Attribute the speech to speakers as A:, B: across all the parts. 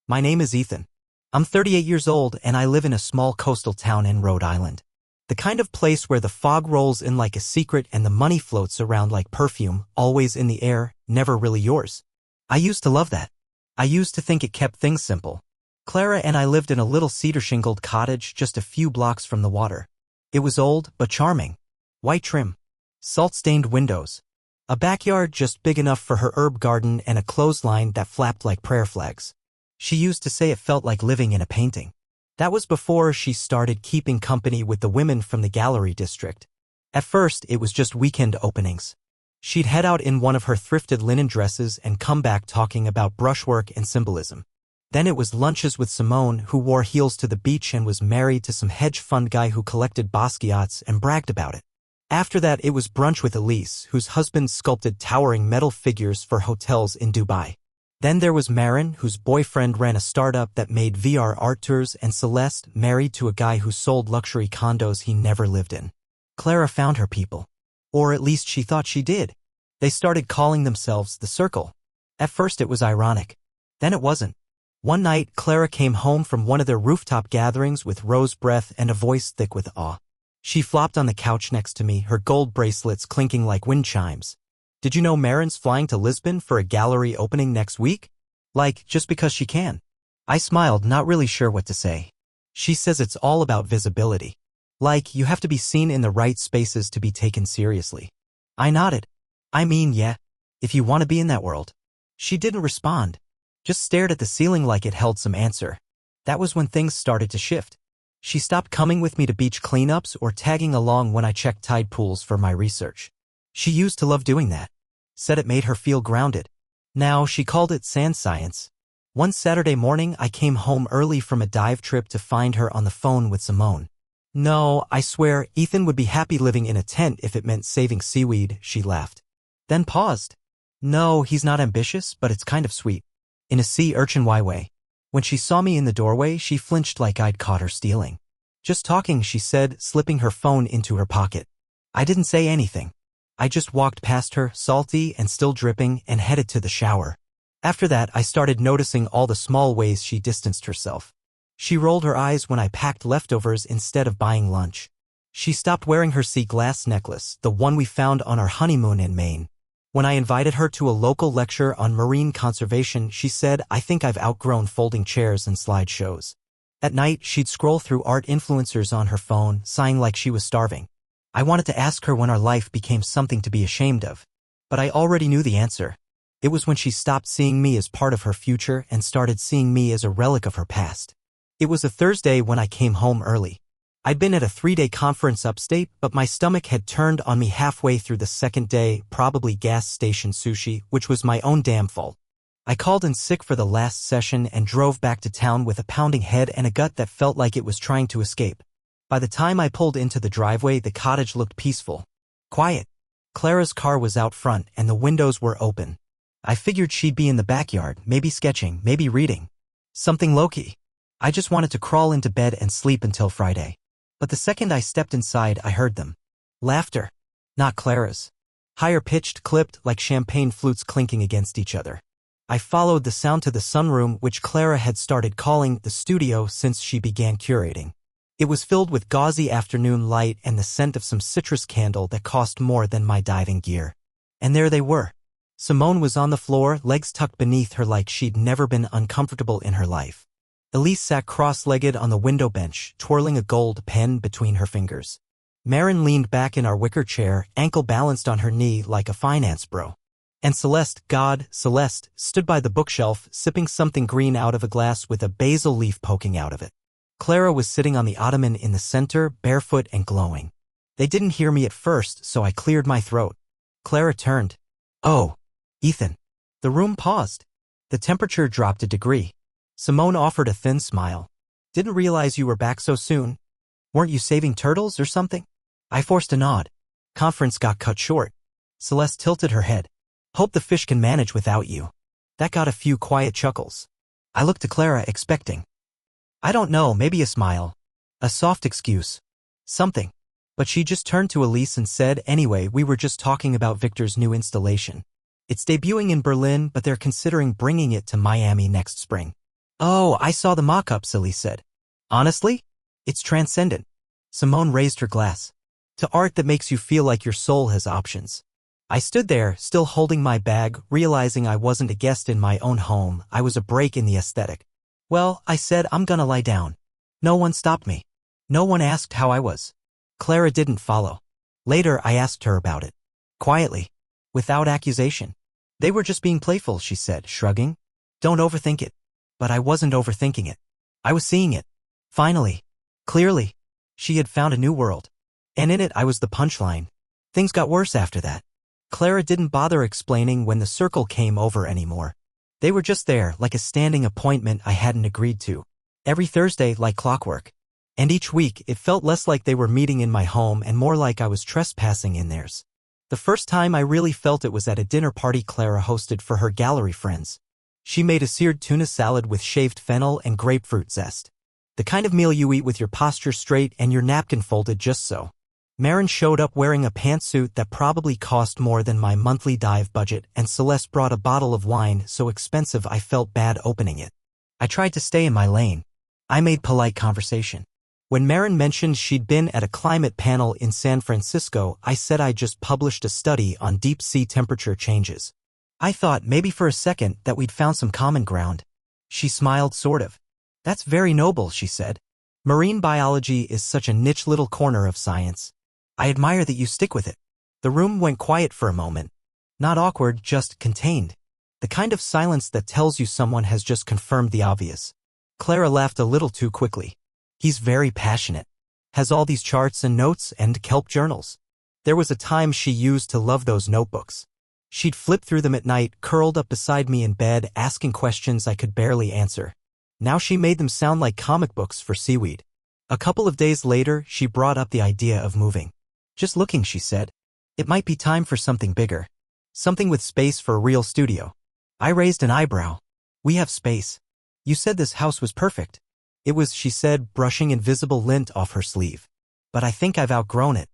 A: My name is Ethan. I'm 38 years old and I live in a small coastal town in Rhode Island. The kind of place where the fog rolls in like a secret and the money floats around like perfume, always in the air, never really yours. I used to love that. I used to think it kept things simple. Clara and I lived in a little cedar-shingled cottage just a few blocks from the water. It was old but charming. White trim. Salt-stained windows. A backyard just big enough for her herb garden and a clothesline that flapped like prayer flags. She used to say it felt like living in a painting. That was before she started keeping company with the women from the gallery district. At first, it was just weekend openings. She'd head out in one of her thrifted linen dresses and come back talking about brushwork and symbolism. Then it was lunches with Simone, who wore heels to the beach and was married to some hedge fund guy who collected Basquiat's and bragged about it. After that, it was brunch with Elise, whose husband sculpted towering metal figures for hotels in Dubai. Then there was Marin, whose boyfriend ran a startup that made VR art tours, and Celeste, married to a guy who sold luxury condos he never lived in. Clara found her people. Or at least she thought she did. They started calling themselves The Circle. At first it was ironic. Then it wasn't. One night, Clara came home from one of their rooftop gatherings with rose breath and a voice thick with awe. She flopped on the couch next to me, her gold bracelets clinking like wind chimes. Did you know Marin's flying to Lisbon for a gallery opening next week? Like, just because she can. I smiled, not really sure what to say. She says it's all about visibility. Like, you have to be seen in the right spaces to be taken seriously. I nodded. I mean, yeah, if you want to be in that world. She didn't respond. Just stared at the ceiling like it held some answer. That was when things started to shift. She stopped coming with me to beach cleanups or tagging along when I checked tide pools for my research. She used to love doing that. Said it made her feel grounded. Now she called it sand science. One Saturday morning I came home early from a dive trip to find her on the phone with Simone. No, I swear, Ethan would be happy living in a tent if it meant saving seaweed, she laughed. Then paused. No, he's not ambitious, but it's kind of sweet. In a sea urchin way. When she saw me in the doorway, she flinched like I'd caught her stealing. Just talking, she said, slipping her phone into her pocket. I didn't say anything. I just walked past her, salty and still dripping, and headed to the shower. After that, I started noticing all the small ways she distanced herself. She rolled her eyes when I packed leftovers instead of buying lunch. She stopped wearing her sea glass necklace, the one we found on our honeymoon in Maine. When I invited her to a local lecture on marine conservation, she said, I think I've outgrown folding chairs and slideshows. At night, she'd scroll through art influencers on her phone, sighing like she was starving. I wanted to ask her when our life became something to be ashamed of. But I already knew the answer. It was when she stopped seeing me as part of her future and started seeing me as a relic of her past. It was a Thursday when I came home early. I'd been at a 3-day conference upstate, but my stomach had turned on me halfway through the second day, probably gas station sushi, which was my own damn fault. I called in sick for the last session and drove back to town with a pounding head and a gut that felt like it was trying to escape. By the time I pulled into the driveway, the cottage looked peaceful. Quiet. Clara's car was out front and the windows were open. I figured she'd be in the backyard, maybe sketching, maybe reading. Something low-key. I just wanted to crawl into bed and sleep until Friday. But the second I stepped inside, I heard them. Laughter. Not Clara's. Higher-pitched, clipped, like champagne flutes clinking against each other. I followed the sound to the sunroom, which Clara had started calling the studio since she began curating. It was filled with gauzy afternoon light and the scent of some citrus candle that cost more than my diving gear. And there they were. Simone was on the floor, legs tucked beneath her like she'd never been uncomfortable in her life. Elise sat cross-legged on the window bench, twirling a gold pen between her fingers. Marin leaned back in our wicker chair, ankle balanced on her knee like a finance bro. And Celeste, Celeste, stood by the bookshelf, sipping something green out of a glass with a basil leaf poking out of it. Clara was sitting on the ottoman in the center, barefoot and glowing. They didn't hear me at first, so I cleared my throat. Clara turned. Oh, Ethan. The room paused. The temperature dropped a degree. Simone offered a thin smile. Didn't realize you were back so soon. Weren't you saving turtles or something? I forced a nod. Conference got cut short. Celeste tilted her head. Hope the fish can manage without you. That got a few quiet chuckles. I looked to Clara, expecting. I don't know, maybe a smile. A soft excuse. Something. But she just turned to Elise and said, anyway, we were just talking about Victor's new installation. It's debuting in Berlin, but they're considering bringing it to Miami next spring. Oh, I saw the mock-up, Silly said. Honestly? It's transcendent. Simone raised her glass. To art that makes you feel like your soul has options. I stood there, still holding my bag, realizing I wasn't a guest in my own home, I was a break in the aesthetic. Well, I said I'm gonna lie down. No one stopped me. No one asked how I was. Clara didn't follow. Later, I asked her about it. Quietly. Without accusation. They were just being playful, she said, shrugging. Don't overthink it. But I wasn't overthinking it. I was seeing it. Finally. Clearly. She had found a new world. And in it I was the punchline. Things got worse after that. Clara didn't bother explaining when the circle came over anymore. They were just there, like a standing appointment I hadn't agreed to. Every Thursday, like clockwork. And each week, it felt less like they were meeting in my home and more like I was trespassing in theirs. The first time I really felt it was at a dinner party Clara hosted for her gallery friends. She made a seared tuna salad with shaved fennel and grapefruit zest. The kind of meal you eat with your posture straight and your napkin folded just so. Marin showed up wearing a pantsuit that probably cost more than my monthly dive budget, and Celeste brought a bottle of wine so expensive I felt bad opening it. I tried to stay in my lane. I made polite conversation. When Marin mentioned she'd been at a climate panel in San Francisco, I said I just published a study on deep-sea temperature changes. I thought maybe for a second that we'd found some common ground. She smiled, sort of. That's very noble, she said. Marine biology is such a niche little corner of science. I admire that you stick with it. The room went quiet for a moment. Not awkward, just contained. The kind of silence that tells you someone has just confirmed the obvious. Clara laughed a little too quickly. He's very passionate. Has all these charts and notes and kelp journals. There was a time she used to love those notebooks. She'd flip through them at night, curled up beside me in bed, asking questions I could barely answer. Now she made them sound like comic books for seaweed. A couple of days later, she brought up the idea of moving. Just looking, she said. It might be time for something bigger. Something with space for a real studio. I raised an eyebrow. We have space. You said this house was perfect. It was, she said, brushing invisible lint off her sleeve. But I think I've outgrown it.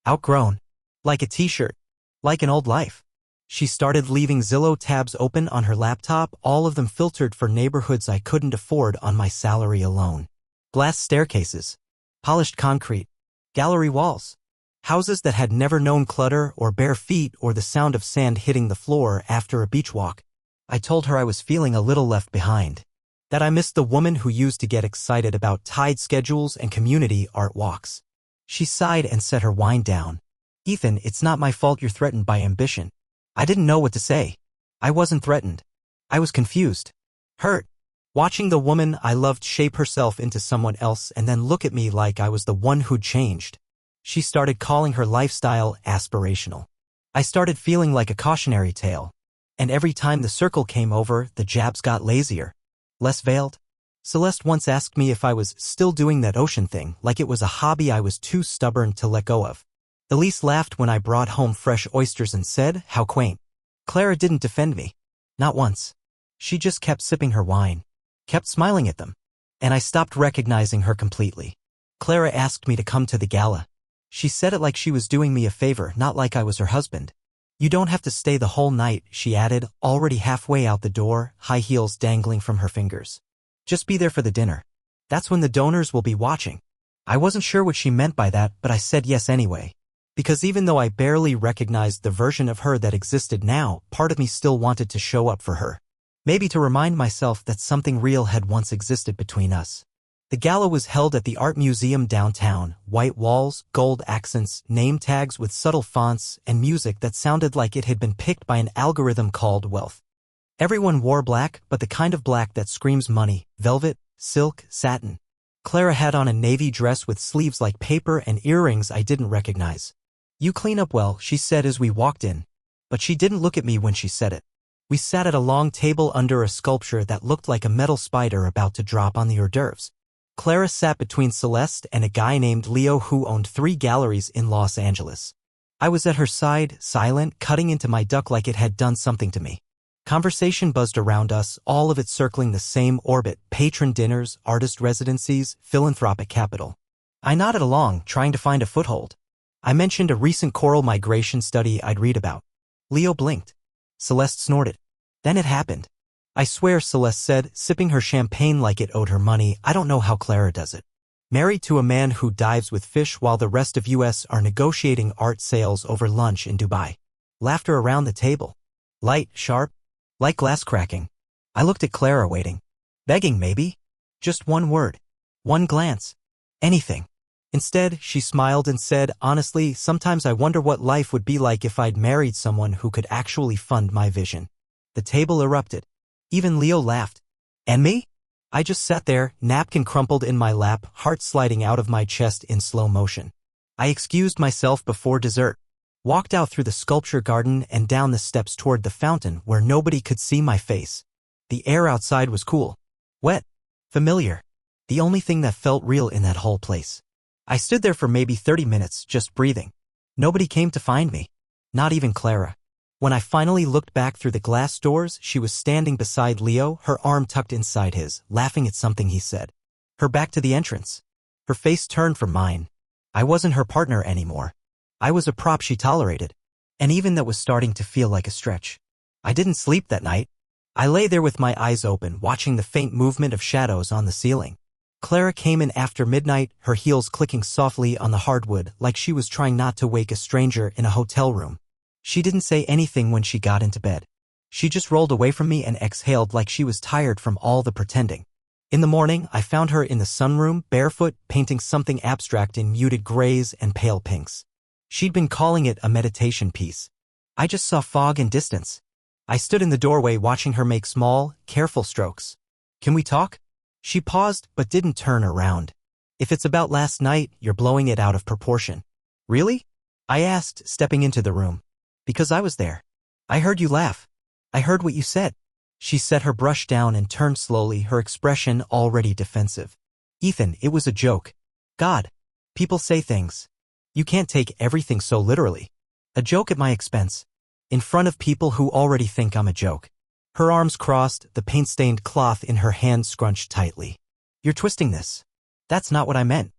A: Outgrown? Like a t-shirt. Like an old life. She started leaving Zillow tabs open on her laptop, all of them filtered for neighborhoods I couldn't afford on my salary alone. Glass staircases. Polished concrete. Gallery walls. Houses that had never known clutter or bare feet or the sound of sand hitting the floor after a beach walk. I told her I was feeling a little left behind. That I missed the woman who used to get excited about tide schedules and community art walks. She sighed and set her wine down. Ethan, it's not my fault you're threatened by ambition. I didn't know what to say. I wasn't threatened. I was confused. Hurt. Watching the woman I loved shape herself into someone else and then look at me like I was the one who'd changed. She started calling her lifestyle aspirational. I started feeling like a cautionary tale. And every time the circle came over, the jabs got lazier. Less veiled. Celeste once asked me if I was still doing that ocean thing, like it was a hobby I was too stubborn to let go of. Elise laughed when I brought home fresh oysters and said, how quaint. Clara didn't defend me. Not once. She just kept sipping her wine. Kept smiling at them. And I stopped recognizing her completely. Clara asked me to come to the gala. She said it like she was doing me a favor, not like I was her husband. You don't have to stay the whole night, she added, already halfway out the door, high heels dangling from her fingers. Just be there for the dinner. That's when the donors will be watching. I wasn't sure what she meant by that, but I said yes anyway. Because even though I barely recognized the version of her that existed now, part of me still wanted to show up for her. Maybe to remind myself that something real had once existed between us. The gala was held at the Art Museum downtown, white walls, gold accents, name tags with subtle fonts, and music that sounded like it had been picked by an algorithm called wealth. Everyone wore black, but the kind of black that screams money, velvet, silk, satin. Clara had on a navy dress with sleeves like paper and earrings I didn't recognize. You clean up well, she said as we walked in. But she didn't look at me when she said it. We sat at a long table under a sculpture that looked like a metal spider about to drop on the hors d'oeuvres. Clara sat between Celeste and a guy named Leo who owned 3 galleries in Los Angeles. I was at her side, silent, cutting into my duck like it had done something to me. Conversation buzzed around us, all of it circling the same orbit: patron dinners, artist residencies, philanthropic capital. I nodded along, trying to find a foothold. I mentioned a recent coral migration study I'd read about. Leo blinked. Celeste snorted. Then it happened. I swear, Celeste said, sipping her champagne like it owed her money. I don't know how Clara does it. Married to a man who dives with fish while the rest of US are negotiating art sales over lunch in Dubai. Laughter around the table. Light, sharp, like glass cracking. I looked at Clara, waiting. Begging, maybe? Just one word. One glance. Anything. Instead, she smiled and said, honestly, sometimes I wonder what life would be like if I'd married someone who could actually fund my vision. The table erupted. Even Leo laughed. And me? I just sat there, napkin crumpled in my lap, heart sliding out of my chest in slow motion. I excused myself before dessert, walked out through the sculpture garden and down the steps toward the fountain where nobody could see my face. The air outside was cool, wet, familiar, the only thing that felt real in that whole place. I stood there for maybe 30 minutes, just breathing. Nobody came to find me, not even Clara. When I finally looked back through the glass doors, she was standing beside Leo, her arm tucked inside his, laughing at something he said. Her back to the entrance. Her face turned from mine. I wasn't her partner anymore. I was a prop she tolerated. And even that was starting to feel like a stretch. I didn't sleep that night. I lay there with my eyes open, watching the faint movement of shadows on the ceiling. Clara came in after midnight, her heels clicking softly on the hardwood like she was trying not to wake a stranger in a hotel room. She didn't say anything when she got into bed. She just rolled away from me and exhaled like she was tired from all the pretending. In the morning, I found her in the sunroom, barefoot, painting something abstract in muted grays and pale pinks. She'd been calling it a meditation piece. I just saw fog and distance. I stood in the doorway watching her make small, careful strokes. Can we talk? She paused but didn't turn around. If it's about last night, you're blowing it out of proportion. Really? I asked, stepping into the room. Because I was there. I heard you laugh. I heard what you said. She set her brush down and turned slowly, her expression already defensive. Ethan, it was a joke. God. People say things. You can't take everything so literally. A joke at my expense. In front of people who already think I'm a joke. Her arms crossed, the paint-stained cloth in her hand scrunched tightly. You're twisting this. That's not what I meant.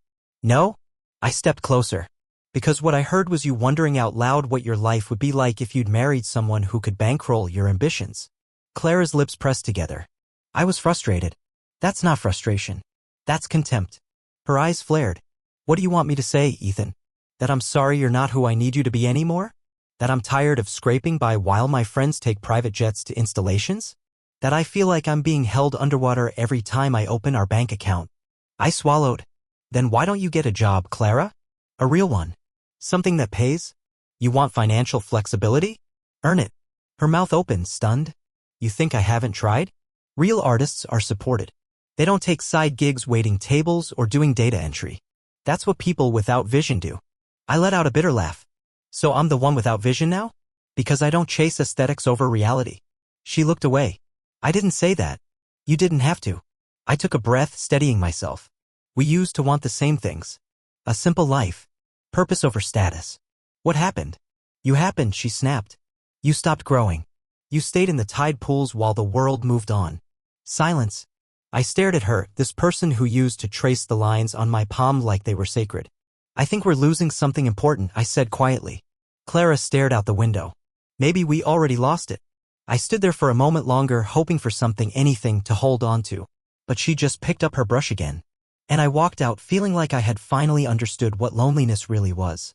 A: No? I stepped closer. Because what I heard was you wondering out loud what your life would be like if you'd married someone who could bankroll your ambitions. Clara's lips pressed together. I was frustrated. That's not frustration. That's contempt. Her eyes flared. What do you want me to say, Ethan? That I'm sorry you're not who I need you to be anymore? That I'm tired of scraping by while my friends take private jets to installations? That I feel like I'm being held underwater every time I open our bank account? I swallowed. Then why don't you get a job, Clara? A real one. Something that pays? You want financial flexibility? Earn it. Her mouth opened, stunned. You think I haven't tried? Real artists are supported. They don't take side gigs waiting tables or doing data entry. That's what people without vision do. I let out a bitter laugh. So I'm the one without vision now? Because I don't chase aesthetics over reality. She looked away. I didn't say that. You didn't have to. I took a breath, steadying myself. We used to want the same things. A simple life. Purpose over status. What happened? You happened, she snapped. You stopped growing. You stayed in the tide pools while the world moved on. Silence. I stared at her, this person who used to trace the lines on my palm like they were sacred. I think we're losing something important, I said quietly. Clara stared out the window. Maybe we already lost it. I stood there for a moment longer, hoping for something, anything to hold on to. But she just picked up her brush again. And I walked out feeling like I had finally understood what loneliness really was.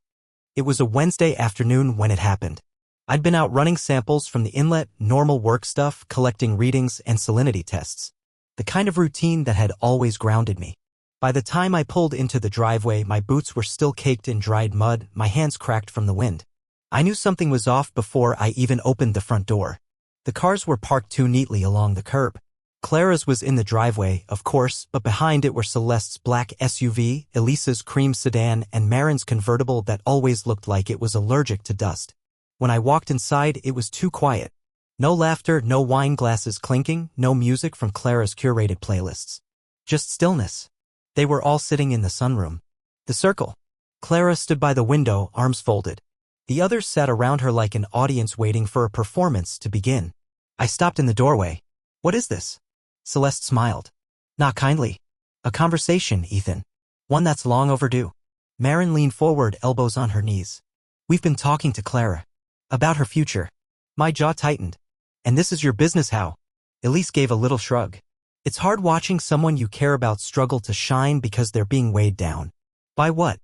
A: It was a Wednesday afternoon when it happened. I'd been out running samples from the inlet, normal work stuff, collecting readings and salinity tests. The kind of routine that had always grounded me. By the time I pulled into the driveway, my boots were still caked in dried mud, my hands cracked from the wind. I knew something was off before I even opened the front door. The cars were parked too neatly along the curb. Clara's was in the driveway, of course, but behind it were Celeste's black SUV, Elisa's cream sedan, and Marin's convertible that always looked like it was allergic to dust. When I walked inside, it was too quiet. No laughter, no wine glasses clinking, no music from Clara's curated playlists. Just stillness. They were all sitting in the sunroom. The circle. Clara stood by the window, arms folded. The others sat around her like an audience waiting for a performance to begin. I stopped in the doorway. What is this? Celeste smiled. Not kindly. A conversation, Ethan. One that's long overdue. Marin leaned forward, elbows on her knees. We've been talking to Clara. About her future. My jaw tightened. And this is your business, how? Elise gave a little shrug. It's hard watching someone you care about struggle to shine because they're being weighed down. By what?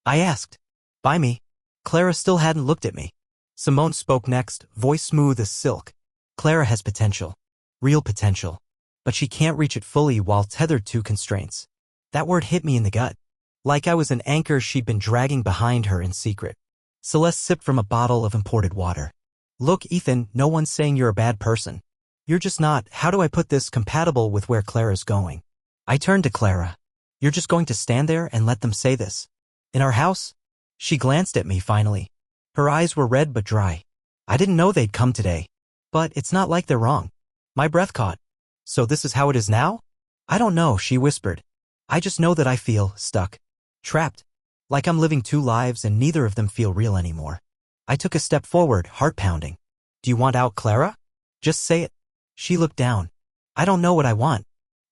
A: I asked. By me. Clara still hadn't looked at me. Simone spoke next, voice smooth as silk. Clara has potential. Real potential. But she can't reach it fully while tethered to constraints. That word hit me in the gut. Like I was an anchor she'd been dragging behind her in secret. Celeste sipped from a bottle of imported water. Look, Ethan, no one's saying you're a bad person. You're just not, how do I put this, compatible with where Clara's going. I turned to Clara. You're just going to stand there and let them say this? In our house? She glanced at me finally. Her eyes were red but dry. I didn't know they'd come today. But it's not like they're wrong. My breath caught. So this is how it is now? I don't know, she whispered. I just know that I feel stuck. Trapped. Like I'm living two lives and neither of them feel real anymore. I took a step forward, heart pounding. Do you want out, Clara? Just say it. She looked down. I don't know what I want.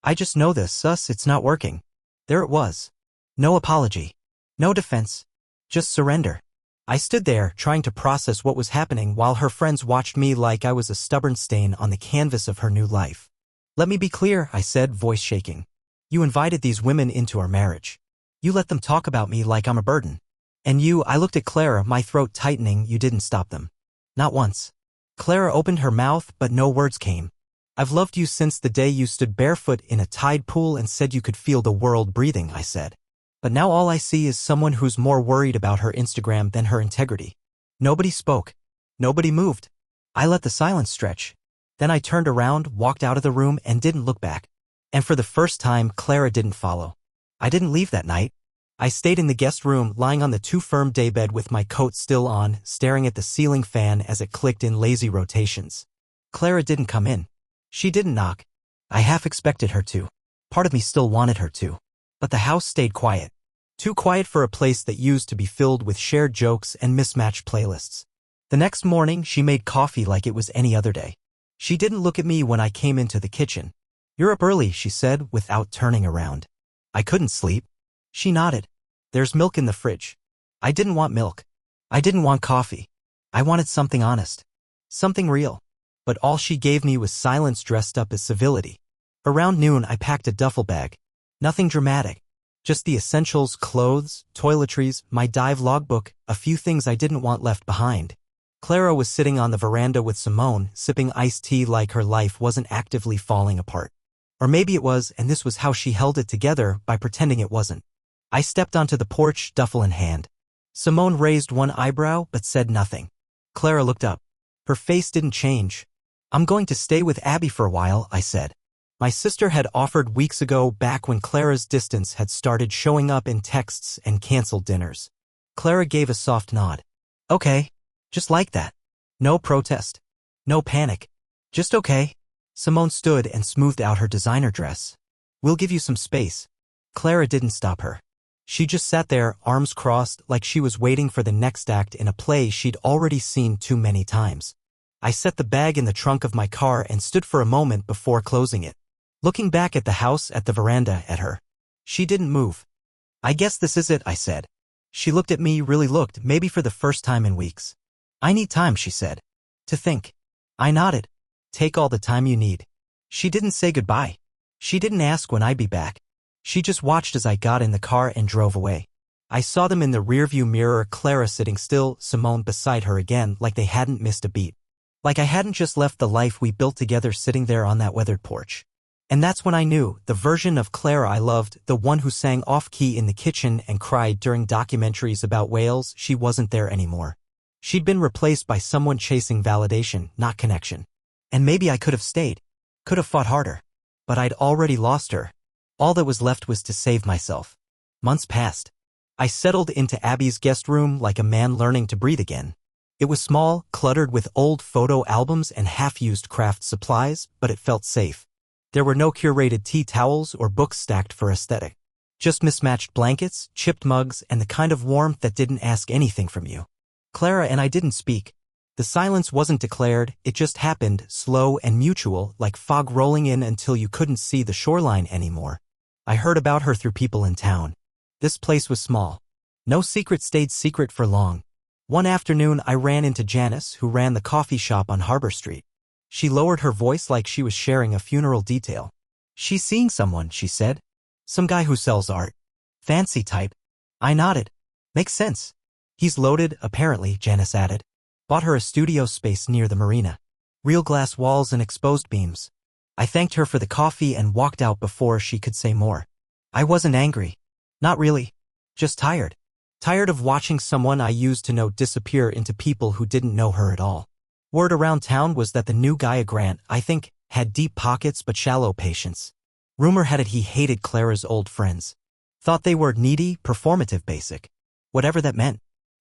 A: I just know this, it's not working. There it was. No apology. No defense. Just surrender. I stood there, trying to process what was happening while her friends watched me like I was a stubborn stain on the canvas of her new life. Let me be clear, I said, voice shaking. You invited these women into our marriage. You let them talk about me like I'm a burden. And you, I looked at Clara, my throat tightening, you didn't stop them. Not once. Clara opened her mouth, but no words came. I've loved you since the day you stood barefoot in a tide pool and said you could feel the world breathing, I said. But now all I see is someone who's more worried about her Instagram than her integrity. Nobody spoke. Nobody moved. I let the silence stretch. Then I turned around, walked out of the room, and didn't look back. And for the first time, Clara didn't follow. I didn't leave that night. I stayed in the guest room, lying on the too-firm daybed with my coat still on, staring at the ceiling fan as it clicked in lazy rotations. Clara didn't come in. She didn't knock. I half expected her to. Part of me still wanted her to. But the house stayed quiet. Too quiet for a place that used to be filled with shared jokes and mismatched playlists. The next morning, she made coffee like it was any other day. She didn't look at me when I came into the kitchen. You're up early, she said, without turning around. I couldn't sleep. She nodded. There's milk in the fridge. I didn't want milk. I didn't want coffee. I wanted something honest. Something real. But all she gave me was silence dressed up as civility. Around noon, I packed a duffel bag. Nothing dramatic. Just the essentials, clothes, toiletries, my dive logbook, a few things I didn't want left behind. Clara was sitting on the veranda with Simone, sipping iced tea like her life wasn't actively falling apart. Or maybe it was, and this was how she held it together, by pretending it wasn't. I stepped onto the porch, duffel in hand. Simone raised one eyebrow but said nothing. Clara looked up. Her face didn't change. I'm going to stay with Abby for a while, I said. My sister had offered weeks ago, back when Clara's distance had started showing up in texts and canceled dinners. Clara gave a soft nod. Okay. Just like that. No protest. No panic. Just okay. Simone stood and smoothed out her designer dress. We'll give you some space. Clara didn't stop her. She just sat there, arms crossed, like she was waiting for the next act in a play she'd already seen too many times. I set the bag in the trunk of my car and stood for a moment before closing it. Looking back at the house, at the veranda, at her. She didn't move. I guess this is it, I said. She looked at me, really looked, maybe for the first time in weeks. I need time, she said. To think. I nodded. Take all the time you need. She didn't say goodbye. She didn't ask when I'd be back. She just watched as I got in the car and drove away. I saw them in the rearview mirror, Clara sitting still, Simone beside her again, like they hadn't missed a beat. Like I hadn't just left the life we built together sitting there on that weathered porch. And that's when I knew, the version of Clara I loved, the one who sang off-key in the kitchen and cried during documentaries about whales, she wasn't there anymore. She'd been replaced by someone chasing validation, not connection. And maybe I could have stayed. Could have fought harder. But I'd already lost her. All that was left was to save myself. Months passed. I settled into Abby's guest room like a man learning to breathe again. It was small, cluttered with old photo albums and half-used craft supplies, but it felt safe. There were no curated tea towels or books stacked for aesthetic. Just mismatched blankets, chipped mugs, and the kind of warmth that didn't ask anything from you. Clara and I didn't speak. The silence wasn't declared, it just happened, slow and mutual, like fog rolling in until you couldn't see the shoreline anymore. I heard about her through people in town. This place was small. No secret stayed secret for long. One afternoon I ran into Janice, who ran the coffee shop on Harbor Street. She lowered her voice like she was sharing a funeral detail. She's seeing someone, she said. Some guy who sells art. Fancy type. I nodded. Makes sense. He's loaded, apparently, Janice added. Bought her a studio space near the marina. Real glass walls and exposed beams. I thanked her for the coffee and walked out before she could say more. I wasn't angry. Not really. Just tired. Tired of watching someone I used to know disappear into people who didn't know her at all. Word around town was that the new guy, Grant, I think, had deep pockets but shallow patience. Rumor had it he hated Clara's old friends. Thought they were needy, performative basic. Whatever that meant.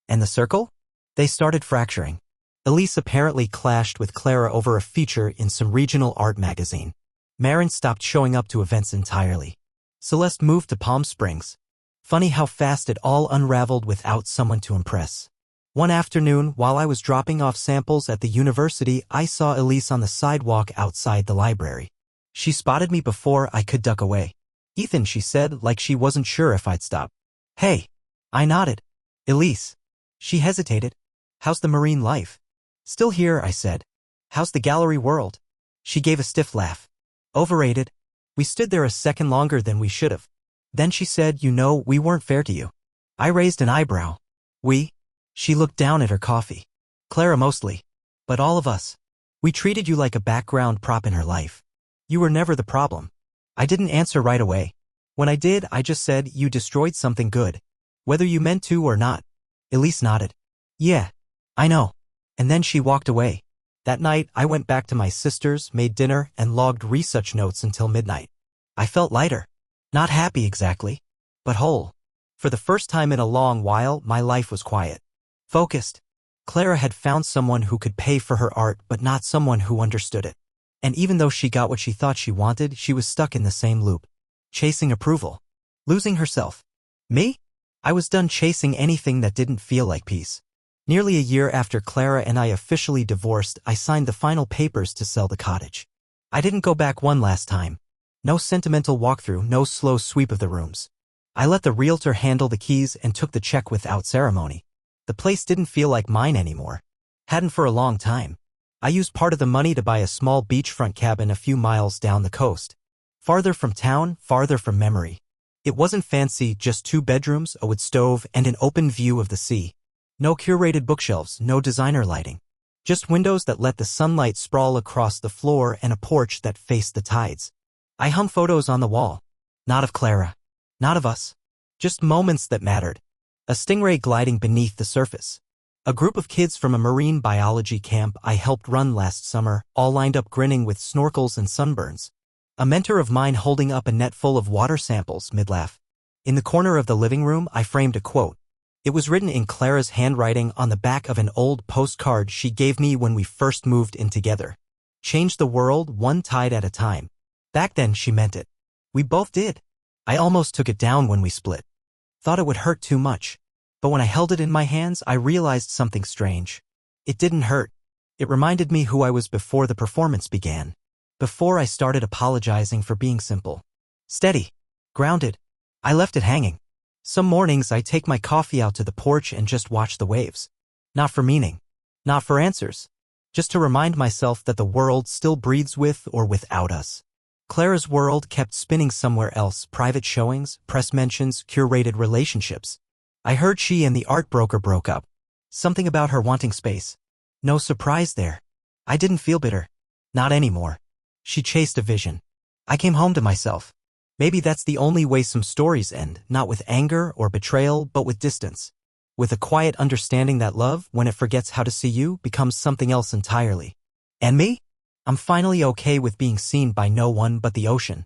A: And the circle? They started fracturing. Elise apparently clashed with Clara over a feature in some regional art magazine. Marin stopped showing up to events entirely. Celeste moved to Palm Springs. Funny how fast it all unraveled without someone to impress. One afternoon, while I was dropping off samples at the university, I saw Elise on the sidewalk outside the library. She spotted me before I could duck away. Ethan, she said, like she wasn't sure if I'd stop. Hey. I nodded. Elise. She hesitated. How's the marine life? Still here, I said. How's the gallery world? She gave a stiff laugh. Overrated. We stood there a second longer than we should have. Then she said, you know, we weren't fair to you. I raised an eyebrow. We? She looked down at her coffee. Clara mostly. But all of us. We treated you like a background prop in her life. You were never the problem. I didn't answer right away. When I did, I just said, you destroyed something good. Whether you meant to or not. Elise nodded. Yeah. I know. And then she walked away. That night, I went back to my sister's, made dinner, and logged research notes until midnight. I felt lighter. Not happy exactly, but whole. For the first time in a long while, my life was quiet. Focused. Clara had found someone who could pay for her art but not someone who understood it. And even though she got what she thought she wanted, she was stuck in the same loop. Chasing approval. Losing herself. Me? I was done chasing anything that didn't feel like peace. Nearly a year after Clara and I officially divorced, I signed the final papers to sell the cottage. I didn't go back one last time. No sentimental walkthrough, no slow sweep of the rooms. I let the realtor handle the keys and took the check without ceremony. The place didn't feel like mine anymore. Hadn't for a long time. I used part of the money to buy a small beachfront cabin a few miles down the coast. Farther from town, farther from memory. It wasn't fancy, just 2 bedrooms, a wood stove, and an open view of the sea. No curated bookshelves, no designer lighting. Just windows that let the sunlight sprawl across the floor and a porch that faced the tides. I hung photos on the wall. Not of Clara. Not of us. Just moments that mattered. A stingray gliding beneath the surface. A group of kids from a marine biology camp I helped run last summer, all lined up grinning with snorkels and sunburns. A mentor of mine holding up a net full of water samples mid-laugh. In the corner of the living room, I framed a quote. It was written in Clara's handwriting on the back of an old postcard she gave me when we first moved in together. Change the world one tide at a time. Back then, she meant it. We both did. I almost took it down when we split. Thought it would hurt too much. But when I held it in my hands, I realized something strange. It didn't hurt. It reminded me who I was before the performance began. Before I started apologizing for being simple. Steady. Grounded. I left it hanging. Some mornings I take my coffee out to the porch and just watch the waves. Not for meaning. Not for answers. Just to remind myself that the world still breathes with or without us. Clara's world kept spinning somewhere else, private showings, press mentions, curated relationships. I heard she and the art broker broke up. Something about her wanting space. No surprise there. I didn't feel bitter. Not anymore. She chased a vision. I came home to myself. Maybe that's the only way some stories end, not with anger or betrayal, but with distance. With a quiet understanding that love, when it forgets how to see you, becomes something else entirely. And me? I'm finally okay with being seen by no one but the ocean.